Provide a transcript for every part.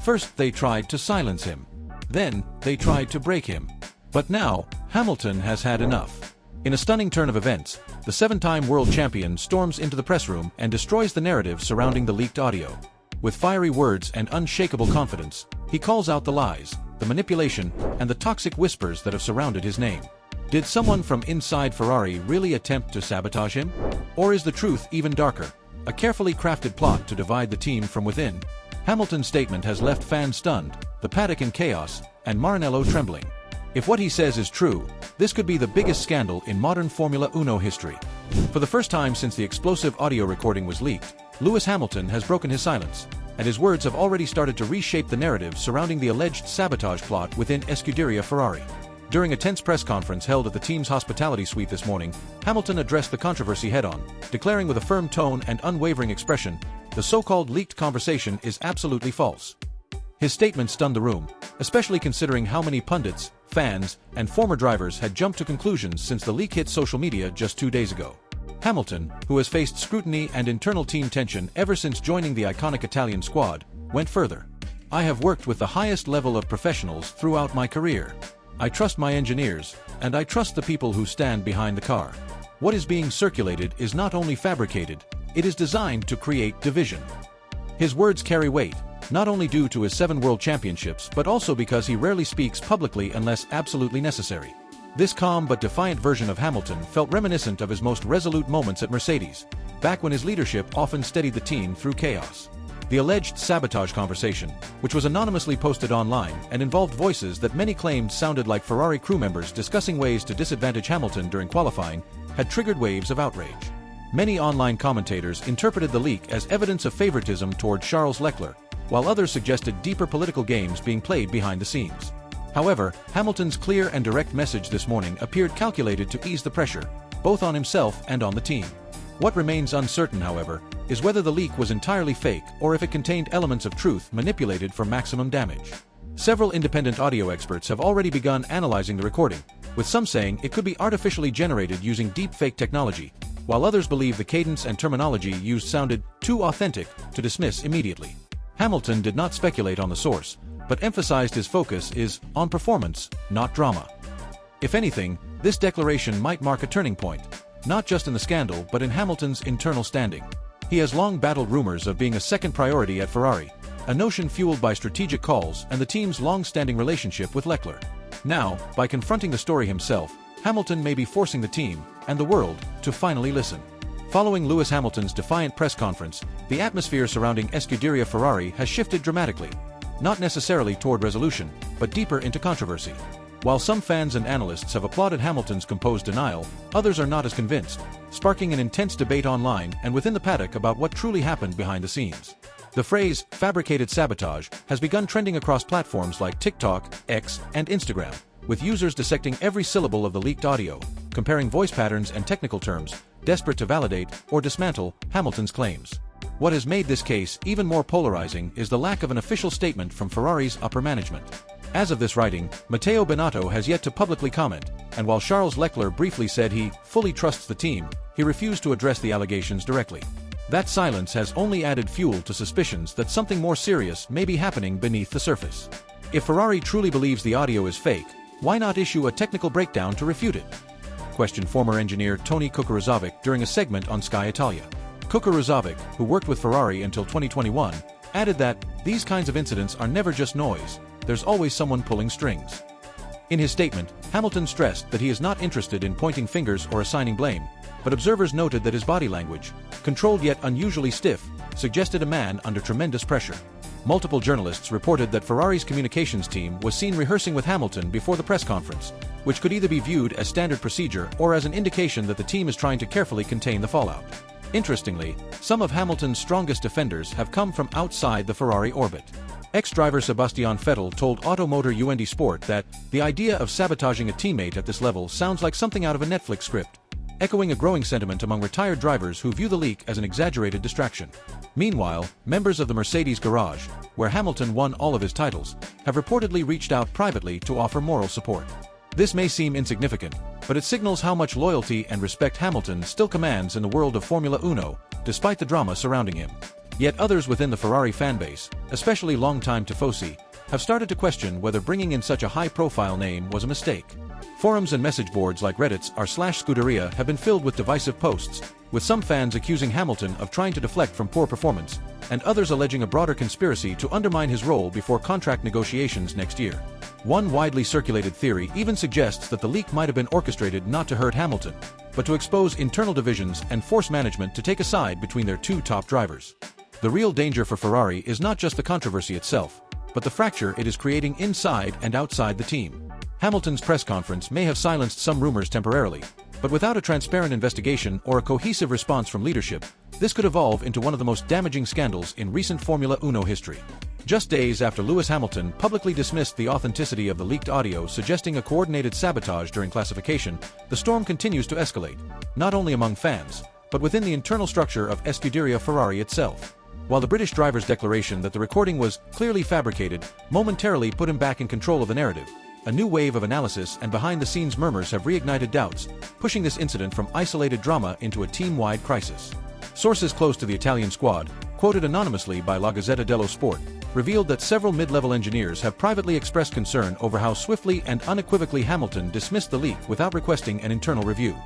First they tried to silence him. Then they tried to break him. But now, Hamilton has had enough. In a stunning turn of events, the 7-time world champion storms into the press room and destroys the narrative surrounding the leaked audio. With fiery words and unshakable confidence, he calls out the lies, the manipulation, and the toxic whispers that have surrounded his name. Did someone from inside Ferrari really attempt to sabotage him? Or is the truth even darker? A carefully crafted plot to divide the team from within? Hamilton's statement has left fans stunned, the paddock in chaos, and Maranello trembling. If what he says is true, this could be the biggest scandal in modern Formula Uno history. For the first time since the explosive audio recording was leaked, Lewis Hamilton has broken his silence, and his words have already started to reshape the narrative surrounding the alleged sabotage plot within Scuderia Ferrari. During a tense press conference held at the team's hospitality suite this morning, Hamilton addressed the controversy head-on, declaring with a firm tone and unwavering expression, the so-called leaked conversation is absolutely false. His statement stunned the room, especially considering how many pundits, fans, and former drivers had jumped to conclusions since the leak hit social media just 2 days ago. Hamilton, who has faced scrutiny and internal team tension ever since joining the iconic Italian squad, went further. I have worked with the highest level of professionals throughout my career. I trust my engineers, and I trust the people who stand behind the car. What is being circulated is not only fabricated, it is designed to create division. His words carry weight, not only due to his 7 world championships but also because he rarely speaks publicly unless absolutely necessary. This calm but defiant version of Hamilton felt reminiscent of his most resolute moments at Mercedes, back when his leadership often steadied the team through chaos. The alleged sabotage conversation, which was anonymously posted online and involved voices that many claimed sounded like Ferrari crew members discussing ways to disadvantage Hamilton during qualifying, had triggered waves of outrage. Many online commentators interpreted the leak as evidence of favoritism toward Charles Leclerc, while others suggested deeper political games being played behind the scenes. However, Hamilton's clear and direct message this morning appeared calculated to ease the pressure, both on himself and on the team. What remains uncertain, however, is whether the leak was entirely fake or if it contained elements of truth manipulated for maximum damage. Several independent audio experts have already begun analyzing the recording, with some saying it could be artificially generated using deepfake technology, while others believe the cadence and terminology used sounded too authentic to dismiss immediately. Hamilton did not speculate on the source, but emphasized his focus is on performance, not drama. If anything, this declaration might mark a turning point, not just in the scandal but in Hamilton's internal standing. He has long battled rumors of being a second priority at Ferrari, a notion fueled by strategic calls and the team's long-standing relationship with Leclerc. Now, by confronting the story himself, Hamilton may be forcing the team, and the world, to finally listen. Following Lewis Hamilton's defiant press conference, the atmosphere surrounding Scuderia Ferrari has shifted dramatically, not necessarily toward resolution, but deeper into controversy. While some fans and analysts have applauded Hamilton's composed denial, others are not as convinced, sparking an intense debate online and within the paddock about what truly happened behind the scenes. The phrase, fabricated sabotage, has begun trending across platforms like TikTok, X, and Instagram, with users dissecting every syllable of the leaked audio, comparing voice patterns and technical terms, desperate to validate or dismantle Hamilton's claims. What has made this case even more polarizing is the lack of an official statement from Ferrari's upper management. As of this writing, Matteo Binotto has yet to publicly comment, and while Charles Leclerc briefly said he fully trusts the team, he refused to address the allegations directly. That silence has only added fuel to suspicions that something more serious may be happening beneath the surface. If Ferrari truly believes the audio is fake, why not issue a technical breakdown to refute it? Questioned former engineer Tony Kukuruzovic during a segment on Sky Italia. Kukuruzovic, who worked with Ferrari until 2021, added that these kinds of incidents are never just noise, there's always someone pulling strings. In his statement, Hamilton stressed that he is not interested in pointing fingers or assigning blame, but observers noted that his body language, controlled yet unusually stiff, suggested a man under tremendous pressure. Multiple journalists reported that Ferrari's communications team was seen rehearsing with Hamilton before the press conference, which could either be viewed as standard procedure or as an indication that the team is trying to carefully contain the fallout. Interestingly, some of Hamilton's strongest defenders have come from outside the Ferrari orbit. Ex-driver Sebastian Vettel told Automotor UND Sport that the idea of sabotaging a teammate at this level sounds like something out of a Netflix script, echoing a growing sentiment among retired drivers who view the leak as an exaggerated distraction. Meanwhile, members of the Mercedes garage, where Hamilton won all of his titles, have reportedly reached out privately to offer moral support. This may seem insignificant, but it signals how much loyalty and respect Hamilton still commands in the world of Formula Uno, despite the drama surrounding him. Yet others within the Ferrari fanbase, especially longtime tifosi, have started to question whether bringing in such a high-profile name was a mistake. Forums and message boards like Reddit's r/Scuderia have been filled with divisive posts, with some fans accusing Hamilton of trying to deflect from poor performance, and others alleging a broader conspiracy to undermine his role before contract negotiations next year. One widely circulated theory even suggests that the leak might have been orchestrated not to hurt Hamilton, but to expose internal divisions and force management to take a side between their two top drivers. The real danger for Ferrari is not just the controversy itself, but the fracture it is creating inside and outside the team. Hamilton's press conference may have silenced some rumors temporarily, but without a transparent investigation or a cohesive response from leadership, this could evolve into one of the most damaging scandals in recent Formula Uno history. Just days after Lewis Hamilton publicly dismissed the authenticity of the leaked audio suggesting a coordinated sabotage during classification, the storm continues to escalate, not only among fans, but within the internal structure of Scuderia Ferrari itself. While the British driver's declaration that the recording was clearly fabricated momentarily put him back in control of the narrative, a new wave of analysis and behind-the-scenes murmurs have reignited doubts, pushing this incident from isolated drama into a team-wide crisis. Sources close to the Italian squad, quoted anonymously by La Gazzetta dello Sport, revealed that several mid-level engineers have privately expressed concern over how swiftly and unequivocally Hamilton dismissed the leak without requesting an internal review.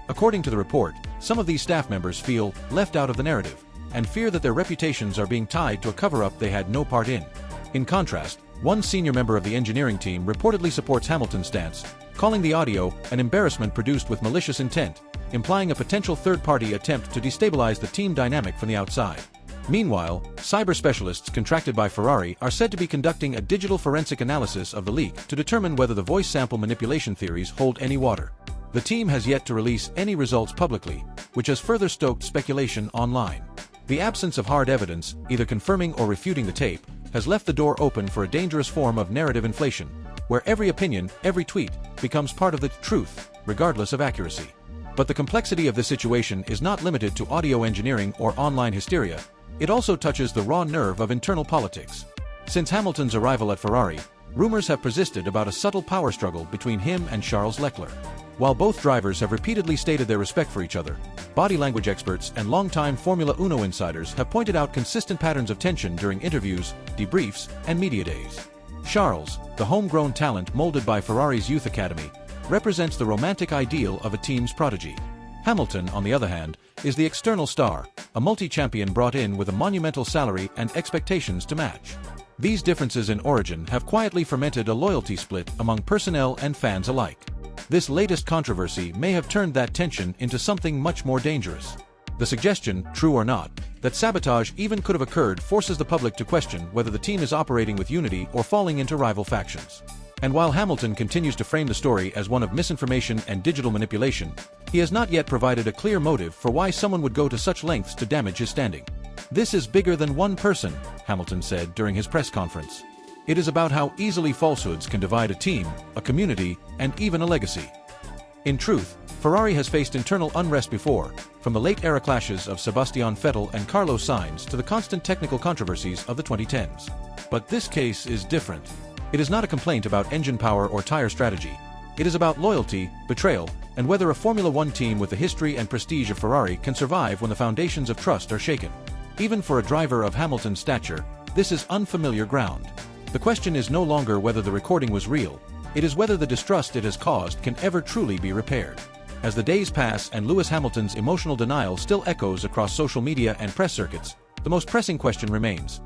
According to the report, some of these staff members feel left out of the narrative, and fear that their reputations are being tied to a cover-up they had no part in. In contrast, one senior member of the engineering team reportedly supports Hamilton's stance, calling the audio an embarrassment produced with malicious intent, implying a potential third-party attempt to destabilize the team dynamic from the outside. Meanwhile, cyber specialists contracted by Ferrari are said to be conducting a digital forensic analysis of the leak to determine whether the voice sample manipulation theories hold any water. The team has yet to release any results publicly, which has further stoked speculation online. The absence of hard evidence, either confirming or refuting the tape, has left the door open for a dangerous form of narrative inflation, where every opinion, every tweet, becomes part of the truth, regardless of accuracy. But the complexity of this situation is not limited to audio engineering or online hysteria, it also touches the raw nerve of internal politics. Since Hamilton's arrival at Ferrari, rumors have persisted about a subtle power struggle between him and Charles Leclerc. While both drivers have repeatedly stated their respect for each other, body language experts and longtime Formula Uno insiders have pointed out consistent patterns of tension during interviews, debriefs, and media days. Charles, the homegrown talent molded by Ferrari's youth academy, represents the romantic ideal of a team's prodigy. Hamilton, on the other hand, is the external star, a multi-champion brought in with a monumental salary and expectations to match. These differences in origin have quietly fermented a loyalty split among personnel and fans alike. This latest controversy may have turned that tension into something much more dangerous. The suggestion, true or not, that sabotage even could have occurred forces the public to question whether the team is operating with unity or falling into rival factions. And while Hamilton continues to frame the story as one of misinformation and digital manipulation, he has not yet provided a clear motive for why someone would go to such lengths to damage his standing. "This is bigger than one person," Hamilton said during his press conference. "It is about how easily falsehoods can divide a team, a community, and even a legacy." In truth, Ferrari has faced internal unrest before, from the late-era clashes of Sebastian Vettel and Carlos Sainz to the constant technical controversies of the 2010s. But this case is different. It is not a complaint about engine power or tire strategy. It is about loyalty, betrayal, and whether a Formula One team with the history and prestige of Ferrari can survive when the foundations of trust are shaken. Even for a driver of Hamilton's stature, this is unfamiliar ground. The question is no longer whether the recording was real, it is whether the distrust it has caused can ever truly be repaired. As the days pass and Lewis Hamilton's emotional denial still echoes across social media and press circuits, the most pressing question remains: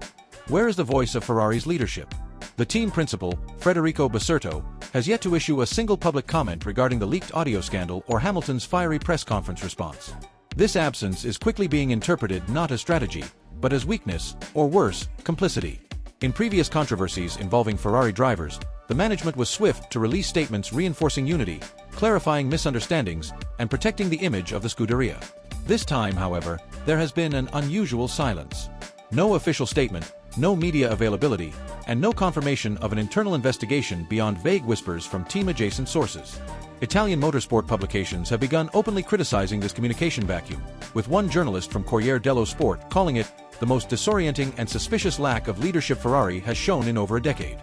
where is the voice of Ferrari's leadership? The team principal, Federico Baserto, has yet to issue a single public comment regarding the leaked audio scandal or Hamilton's fiery press conference response. This absence is quickly being interpreted not as strategy, but as weakness, or worse, complicity. In previous controversies involving Ferrari drivers, the management was swift to release statements reinforcing unity, clarifying misunderstandings, and protecting the image of the Scuderia. This time, however, there has been an unusual silence. No official statement, no media availability, and no confirmation of an internal investigation beyond vague whispers from team-adjacent sources. Italian motorsport publications have begun openly criticizing this communication vacuum, with one journalist from Corriere dello Sport calling it the most disorienting and suspicious lack of leadership Ferrari has shown in over a decade.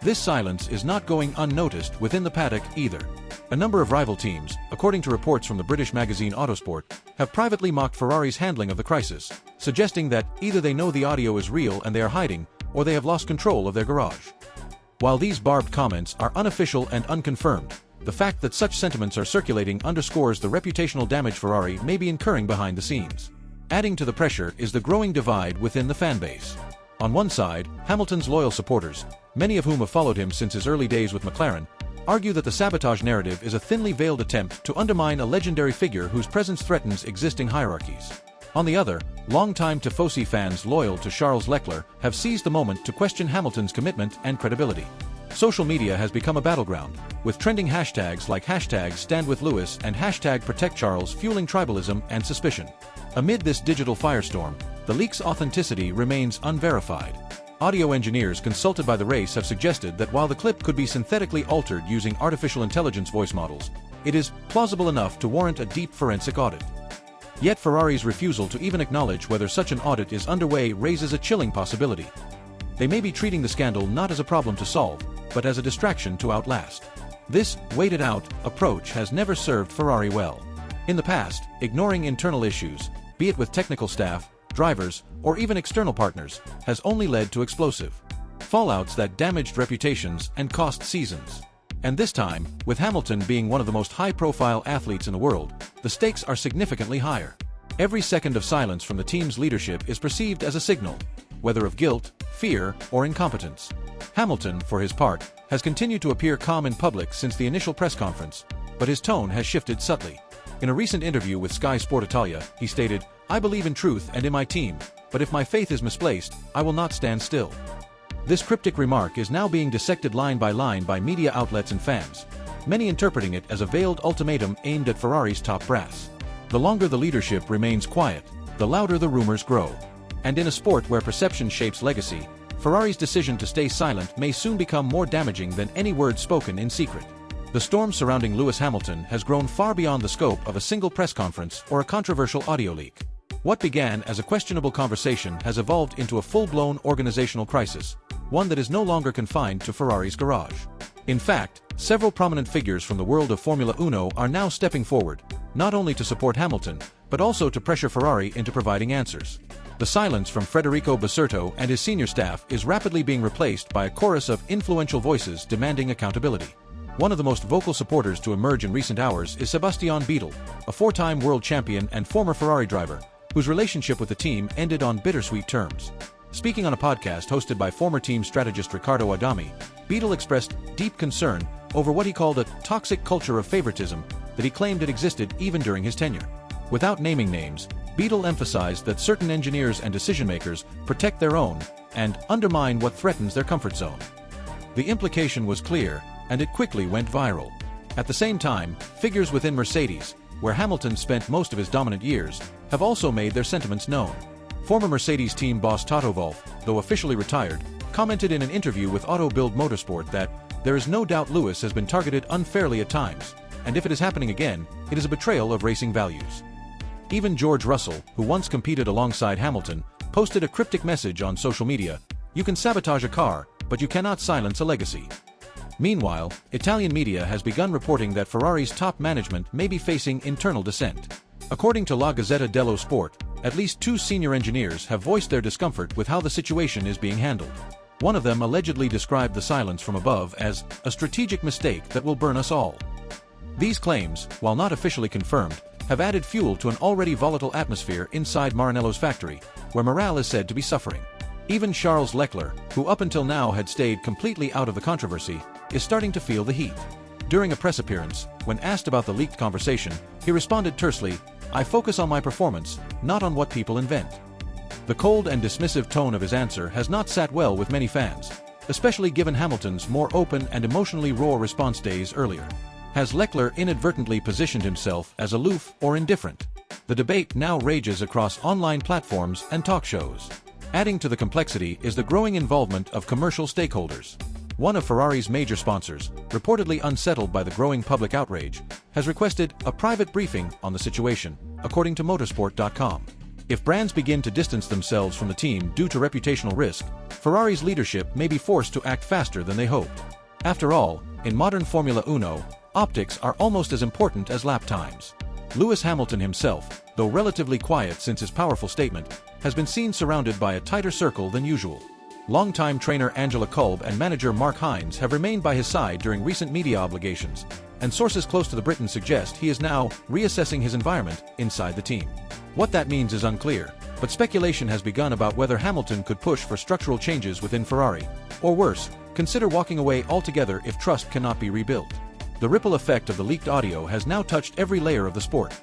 This silence is not going unnoticed within the paddock either. A number of rival teams, according to reports from the British magazine Autosport, have privately mocked Ferrari's handling of the crisis, suggesting that either they know the audio is real and they are hiding, or they have lost control of their garage. While these barbed comments are unofficial and unconfirmed, the fact that such sentiments are circulating underscores the reputational damage Ferrari may be incurring behind the scenes. Adding to the pressure is the growing divide within the fanbase. On one side, Hamilton's loyal supporters, many of whom have followed him since his early days with McLaren, argue that the sabotage narrative is a thinly veiled attempt to undermine a legendary figure whose presence threatens existing hierarchies. On the other, longtime Tifosi fans loyal to Charles Leclerc have seized the moment to question Hamilton's commitment and credibility. Social media has become a battleground, with trending hashtags like #StandWithLewis and #ProtectCharles fueling tribalism and suspicion. Amid this digital firestorm, the leak's authenticity remains unverified. Audio engineers consulted by the race have suggested that while the clip could be synthetically altered using artificial intelligence voice models, it is plausible enough to warrant a deep forensic audit. Yet Ferrari's refusal to even acknowledge whether such an audit is underway raises a chilling possibility. They may be treating the scandal not as a problem to solve, but as a distraction to outlast. This wait-it-out approach has never served Ferrari well. In the past, ignoring internal issues, be it with technical staff, drivers, or even external partners, has only led to explosive fallouts that damaged reputations and cost seasons. And this time, with Hamilton being one of the most high-profile athletes in the world, the stakes are significantly higher. Every second of silence from the team's leadership is perceived as a signal, whether of guilt, fear, or incompetence. Hamilton, for his part, has continued to appear calm in public since the initial press conference, but his tone has shifted subtly. In a recent interview with Sky Sport Italia, he stated, "I believe in truth and in my team, but if my faith is misplaced, I will not stand still." This cryptic remark is now being dissected line by media outlets and fans, many interpreting it as a veiled ultimatum aimed at Ferrari's top brass. The longer the leadership remains quiet, the louder the rumors grow. And in a sport where perception shapes legacy, Ferrari's decision to stay silent may soon become more damaging than any words spoken in secret. The storm surrounding Lewis Hamilton has grown far beyond the scope of a single press conference or a controversial audio leak. What began as a questionable conversation has evolved into a full-blown organizational crisis, one that is no longer confined to Ferrari's garage. In fact, several prominent figures from the world of Formula Uno are now stepping forward, not only to support Hamilton, but also to pressure Ferrari into providing answers. The silence from Federico Baserto and his senior staff is rapidly being replaced by a chorus of influential voices demanding accountability. One of the most vocal supporters to emerge in recent hours is Sebastian Vettel, a four-time world champion and former Ferrari driver, whose relationship with the team ended on bittersweet terms. Speaking on a podcast hosted by former team strategist Riccardo Adami, Vettel expressed deep concern over what he called a toxic culture of favoritism that he claimed had existed even during his tenure. Without naming names, Vettel emphasized that certain engineers and decision-makers protect their own and undermine what threatens their comfort zone. The implication was clear, and it quickly went viral. At the same time, figures within Mercedes, where Hamilton spent most of his dominant years, have also made their sentiments known. Former Mercedes team boss Toto Wolff, though officially retired, commented in an interview with Auto Bild Motorsport that there is no doubt Lewis has been targeted unfairly at times, and if it is happening again, it is a betrayal of racing values. Even George Russell, who once competed alongside Hamilton, posted a cryptic message on social media: "You can sabotage a car, but you cannot silence a legacy." Meanwhile, Italian media has begun reporting that Ferrari's top management may be facing internal dissent. According to La Gazzetta dello Sport, at least two senior engineers have voiced their discomfort with how the situation is being handled. One of them allegedly described the silence from above as a strategic mistake that will burn us all. These claims, while not officially confirmed, have added fuel to an already volatile atmosphere inside Maranello's factory, where morale is said to be suffering. Even Charles Leclerc, who up until now had stayed completely out of the controversy, is starting to feel the heat. During a press appearance, when asked about the leaked conversation, he responded tersely, "I focus on my performance, not on what people invent." The cold and dismissive tone of his answer has not sat well with many fans, especially given Hamilton's more open and emotionally raw response days earlier. Has Leclerc inadvertently positioned himself as aloof or indifferent? The debate now rages across online platforms and talk shows. Adding to the complexity is the growing involvement of commercial stakeholders. One of Ferrari's major sponsors, reportedly unsettled by the growing public outrage, has requested a private briefing on the situation, according to motorsport.com. If brands begin to distance themselves from the team due to reputational risk, Ferrari's leadership may be forced to act faster than they hoped. After all, in modern Formula Uno, Optics are almost as important as lap times. Lewis Hamilton himself, though relatively quiet since his powerful statement, has been seen surrounded by a tighter circle than usual. Longtime trainer Angela Kolb and manager Mark Hines have remained by his side during recent media obligations, and sources close to the Briton suggest he is now reassessing his environment inside the team. What that means is unclear, but speculation has begun about whether Hamilton could push for structural changes within Ferrari, or worse, consider walking away altogether if trust cannot be rebuilt. The ripple effect of the leaked audio has now touched every layer of the sport.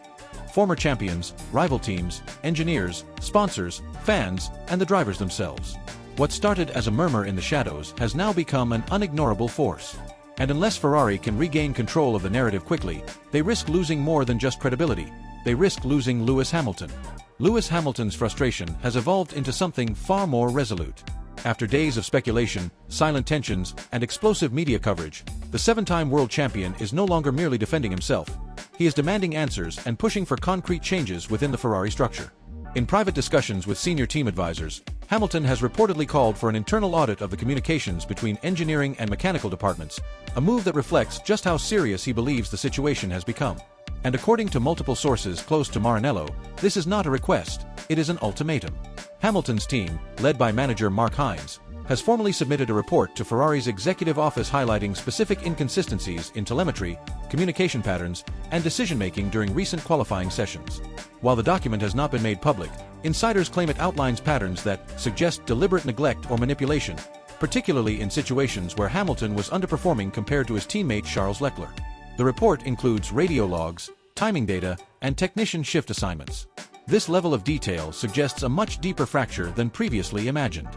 Former champions, rival teams, engineers, sponsors, fans, and the drivers themselves. What started as a murmur in the shadows has now become an unignorable force. And unless Ferrari can regain control of the narrative quickly, they risk losing more than just credibility. They risk losing Lewis Hamilton. Lewis Hamilton's frustration has evolved into something far more resolute. After days of speculation, silent tensions, and explosive media coverage, the seven-time world champion is no longer merely defending himself. He is demanding answers and pushing for concrete changes within the Ferrari structure. In private discussions with senior team advisors, Hamilton has reportedly called for an internal audit of the communications between engineering and mechanical departments, a move that reflects just how serious he believes the situation has become. And according to multiple sources close to Maranello, this is not a request, it is an ultimatum. Hamilton's team, led by manager Mark Hines, has formally submitted a report to Ferrari's executive office highlighting specific inconsistencies in telemetry, communication patterns, and decision-making during recent qualifying sessions. While the document has not been made public, insiders claim it outlines patterns that suggest deliberate neglect or manipulation, particularly in situations where Hamilton was underperforming compared to his teammate Charles Leclerc. The report includes radio logs, timing data, and technician shift assignments. This level of detail suggests a much deeper fracture than previously imagined.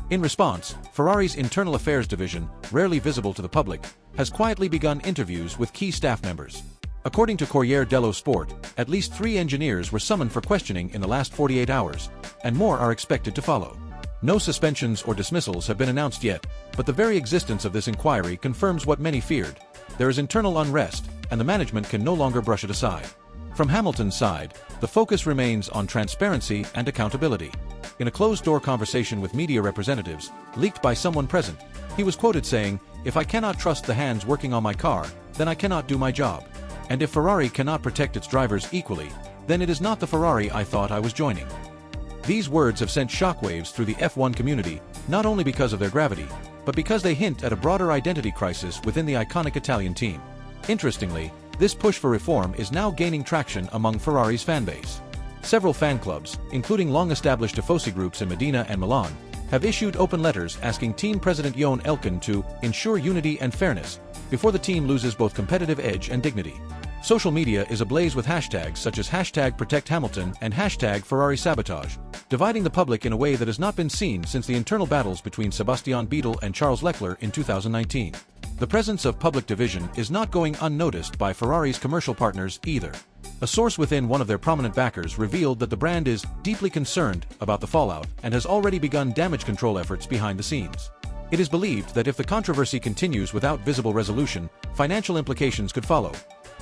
In response, Ferrari's internal affairs division, rarely visible to the public, has quietly begun interviews with key staff members. According to Corriere dello Sport, at least 3 engineers were summoned for questioning in the last 48 hours, and more are expected to follow. No suspensions or dismissals have been announced yet, but the very existence of this inquiry confirms what many feared. There is internal unrest, and the management can no longer brush it aside. From Hamilton's side, the focus remains on transparency and accountability. In a closed-door conversation with media representatives, leaked by someone present, he was quoted saying, "If I cannot trust the hands working on my car, then I cannot do my job. And if Ferrari cannot protect its drivers equally, then it is not the Ferrari I thought I was joining." These words have sent shockwaves through the F1 community, not only because of their gravity, but because they hint at a broader identity crisis within the iconic Italian team. Interestingly, this push for reform is now gaining traction among Ferrari's fanbase. Several fan clubs, including long-established tifosi groups in Medina and Milan, have issued open letters asking team president Johan Elkann to ensure unity and fairness before the team loses both competitive edge and dignity. Social media is ablaze with hashtags such as #ProtectHamilton and #FerrariSabotage, dividing the public in a way that has not been seen since the internal battles between Sebastian Vettel and Charles Leclerc in 2019. The presence of public division is not going unnoticed by Ferrari's commercial partners either. A source within one of their prominent backers revealed that the brand is deeply concerned about the fallout and has already begun damage control efforts behind the scenes. It is believed that if the controversy continues without visible resolution, financial implications could follow,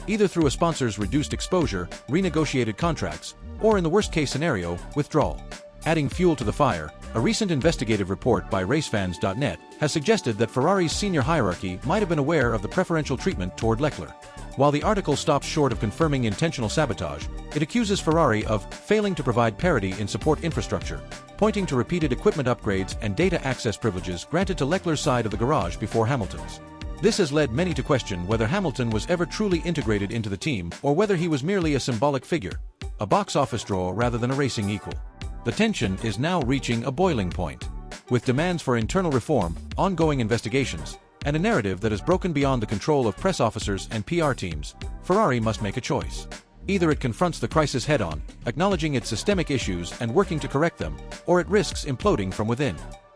either through a sponsor's reduced exposure, renegotiated contracts, or in the worst-case scenario, withdrawal. Adding fuel to the fire, a recent investigative report by racefans.net has suggested that Ferrari's senior hierarchy might have been aware of the preferential treatment toward Leclerc. While the article stops short of confirming intentional sabotage, it accuses Ferrari of failing to provide parity in support infrastructure, pointing to repeated equipment upgrades and data access privileges granted to Leclerc's side of the garage before Hamilton's. This has led many to question whether Hamilton was ever truly integrated into the team or whether he was merely a symbolic figure, a box office draw rather than a racing equal. The tension is now reaching a boiling point. With demands for internal reform, ongoing investigations, and a narrative that has broken beyond the control of press officers and PR teams, Ferrari must make a choice. Either it confronts the crisis head-on, acknowledging its systemic issues and working to correct them, or it risks imploding from within.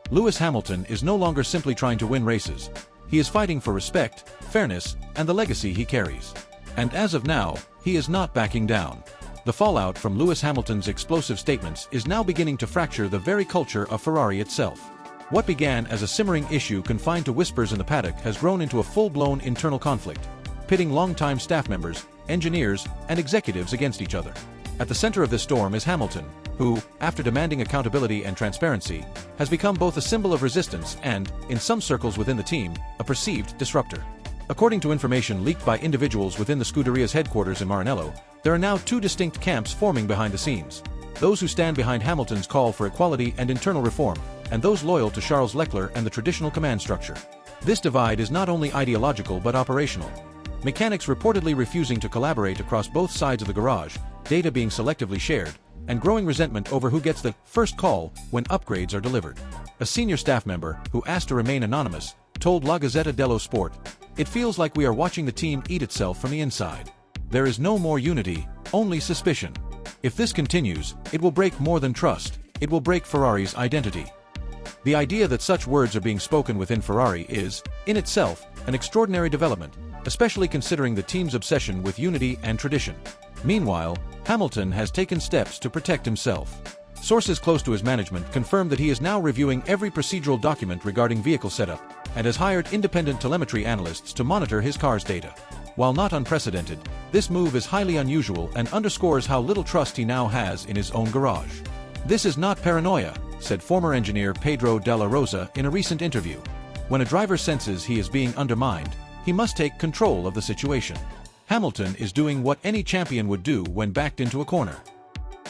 Lewis Hamilton is no longer simply trying to win races. He is fighting for respect, fairness, and the legacy he carries. And as of now, he is not backing down. The fallout from Lewis Hamilton's explosive statements is now beginning to fracture the very culture of Ferrari itself. What began as a simmering issue confined to whispers in the paddock has grown into a full-blown internal conflict, pitting longtime staff members, engineers, and executives against each other. At the center of this storm is Hamilton, who, after demanding accountability and transparency, has become both a symbol of resistance and, in some circles within the team, a perceived disruptor. According to information leaked by individuals within the Scuderia's headquarters in Maranello, there are now two distinct camps forming behind the scenes. Those who stand behind Hamilton's call for equality and internal reform, and those loyal to Charles Leclerc and the traditional command structure. This divide is not only ideological but operational. Mechanics reportedly refusing to collaborate across both sides of the garage, data being selectively shared, and growing resentment over who gets the first call when upgrades are delivered. A senior staff member, who asked to remain anonymous, told La Gazzetta dello Sport, "It feels like we are watching the team eat itself from the inside. There is no more unity, only suspicion. If this continues, it will break more than trust, it will break Ferrari's identity." The idea that such words are being spoken within Ferrari is, in itself, an extraordinary development, especially considering the team's obsession with unity and tradition. Meanwhile, Hamilton has taken steps to protect himself. Sources close to his management confirm that he is now reviewing every procedural document regarding vehicle setup, and has hired independent telemetry analysts to monitor his car's data. While not unprecedented, this move is highly unusual and underscores how little trust he now has in his own garage. "This is not paranoia," said former engineer Pedro Della Rosa in a recent interview. "When a driver senses he is being undermined, he must take control of the situation." Hamilton is doing what any champion would do when backed into a corner.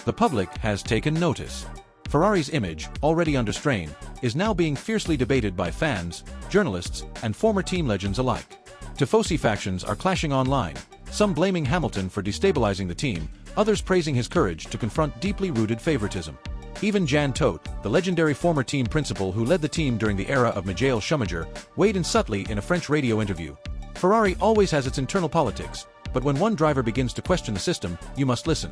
The public has taken notice. Ferrari's image, already under strain, is now being fiercely debated by fans, journalists, and former team legends alike. Tifosi factions are clashing online, some blaming Hamilton for destabilizing the team, others praising his courage to confront deeply rooted favoritism. Even Jan Todt, the legendary former team principal who led the team during the era of Michael Schumacher, weighed in subtly in a French radio interview. "Ferrari always has its internal politics, but when one driver begins to question the system, you must listen,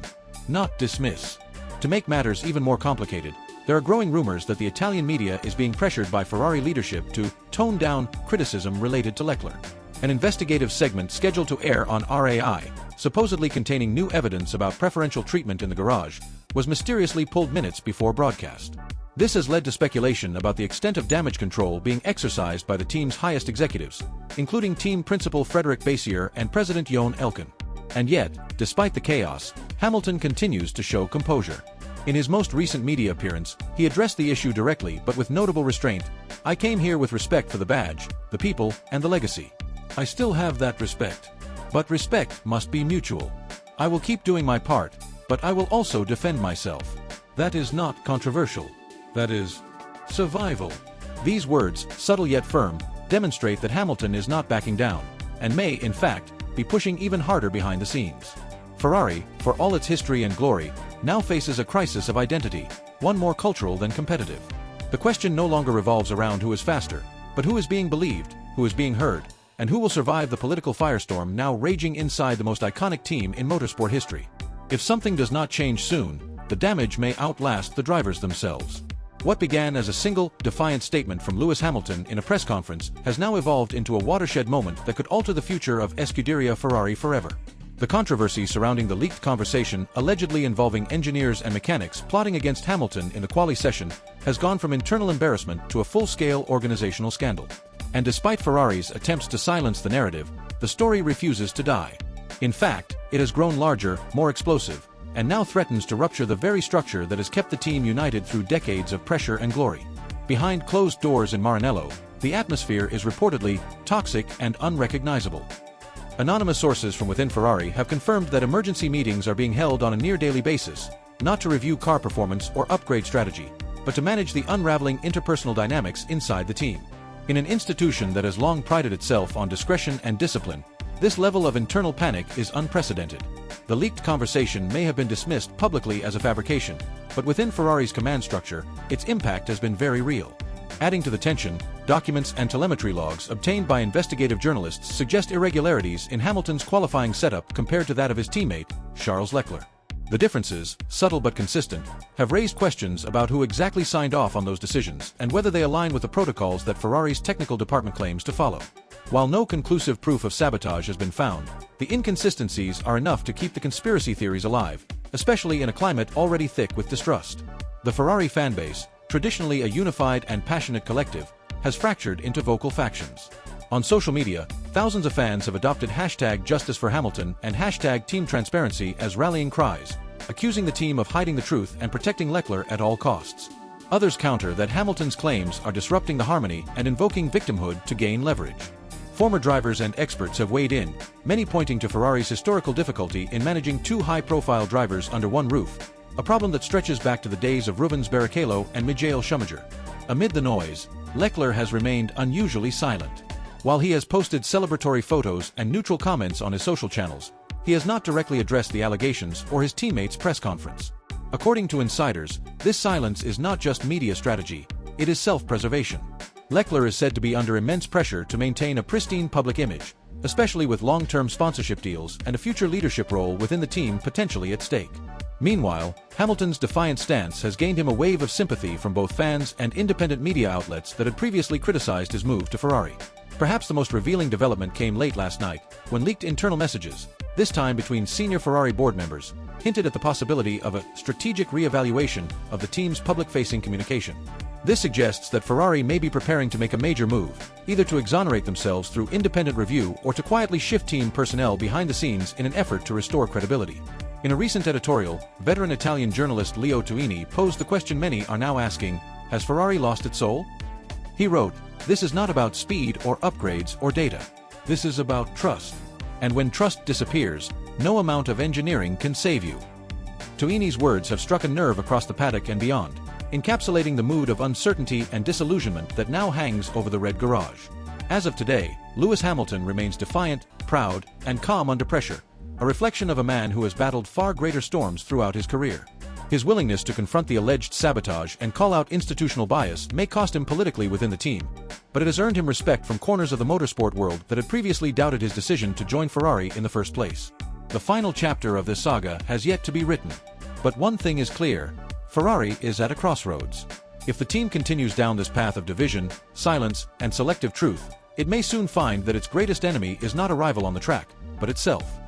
not dismiss." To make matters even more complicated, there are growing rumors that the Italian media is being pressured by Ferrari leadership to tone down criticism related to Leclerc. An investigative segment scheduled to air on RAI, supposedly containing new evidence about preferential treatment in the garage, was mysteriously pulled minutes before broadcast. This has led to speculation about the extent of damage control being exercised by the team's highest executives, including team principal Frédéric Vasseur and president Johan Elkann. And yet, despite the chaos, Hamilton continues to show composure. In his most recent media appearance, he addressed the issue directly but with notable restraint. "I came here with respect for the badge, the people, and the legacy. I still have that respect. But respect must be mutual. I will keep doing my part, but I will also defend myself. That is not controversial. That is survival." These words, subtle yet firm, demonstrate that Hamilton is not backing down, and may, in fact, be pushing even harder behind the scenes. Ferrari, for all its history and glory, now faces a crisis of identity, one more cultural than competitive. The question no longer revolves around who is faster, but who is being believed, who is being heard, and who will survive the political firestorm now raging inside the most iconic team in motorsport history. If something does not change soon, the damage may outlast the drivers themselves. What began as a single, defiant statement from Lewis Hamilton in a press conference has now evolved into a watershed moment that could alter the future of Scuderia Ferrari forever. The controversy surrounding the leaked conversation allegedly involving engineers and mechanics plotting against Hamilton in the quali session has gone from internal embarrassment to a full-scale organizational scandal. And despite Ferrari's attempts to silence the narrative, the story refuses to die. In fact, it has grown larger, more explosive, and now threatens to rupture the very structure that has kept the team united through decades of pressure and glory. Behind closed doors in Maranello, the atmosphere is reportedly toxic and unrecognizable. Anonymous sources from within Ferrari have confirmed that emergency meetings are being held on a near-daily basis, not to review car performance or upgrade strategy, but to manage the unraveling interpersonal dynamics inside the team. In an institution that has long prided itself on discretion and discipline, this level of internal panic is unprecedented. The leaked conversation may have been dismissed publicly as a fabrication, but within Ferrari's command structure, its impact has been very real. Adding to the tension, documents and telemetry logs obtained by investigative journalists suggest irregularities in Hamilton's qualifying setup compared to that of his teammate, Charles Leclerc. The differences, subtle but consistent, have raised questions about who exactly signed off on those decisions and whether they align with the protocols that Ferrari's technical department claims to follow. While no conclusive proof of sabotage has been found, the inconsistencies are enough to keep the conspiracy theories alive, especially in a climate already thick with distrust. The Ferrari fanbase, traditionally a unified and passionate collective, has fractured into vocal factions. On social media, thousands of fans have adopted #JusticeForHamilton and #TeamTransparency as rallying cries, accusing the team of hiding the truth and protecting Leclerc at all costs. Others counter that Hamilton's claims are disrupting the harmony and invoking victimhood to gain leverage. Former drivers and experts have weighed in, many pointing to Ferrari's historical difficulty in managing two high-profile drivers under one roof, a problem that stretches back to the days of Rubens Barrichello and Michael Schumacher. Amid the noise, Leclerc has remained unusually silent. While he has posted celebratory photos and neutral comments on his social channels, he has not directly addressed the allegations or his teammates' press conference. According to insiders, this silence is not just media strategy, it is self-preservation. Leclerc is said to be under immense pressure to maintain a pristine public image, especially with long-term sponsorship deals and a future leadership role within the team potentially at stake. Meanwhile, Hamilton's defiant stance has gained him a wave of sympathy from both fans and independent media outlets that had previously criticized his move to Ferrari. Perhaps the most revealing development came late last night, when leaked internal messages, this time between senior Ferrari board members, hinted at the possibility of a strategic re-evaluation of the team's public-facing communication. This suggests that Ferrari may be preparing to make a major move, either to exonerate themselves through independent review or to quietly shift team personnel behind the scenes in an effort to restore credibility. In a recent editorial, veteran Italian journalist Leo Tuini posed the question many are now asking: has Ferrari lost its soul? He wrote, "This is not about speed or upgrades or data. This is about trust. And when trust disappears, no amount of engineering can save you." Tuini's words have struck a nerve across the paddock and beyond, encapsulating the mood of uncertainty and disillusionment that now hangs over the red garage. As of today, Lewis Hamilton remains defiant, proud, and calm under pressure, a reflection of a man who has battled far greater storms throughout his career. His willingness to confront the alleged sabotage and call out institutional bias may cost him politically within the team, but it has earned him respect from corners of the motorsport world that had previously doubted his decision to join Ferrari in the first place. The final chapter of this saga has yet to be written. But one thing is clear: Ferrari is at a crossroads. If the team continues down this path of division, silence, and selective truth, it may soon find that its greatest enemy is not a rival on the track, but itself.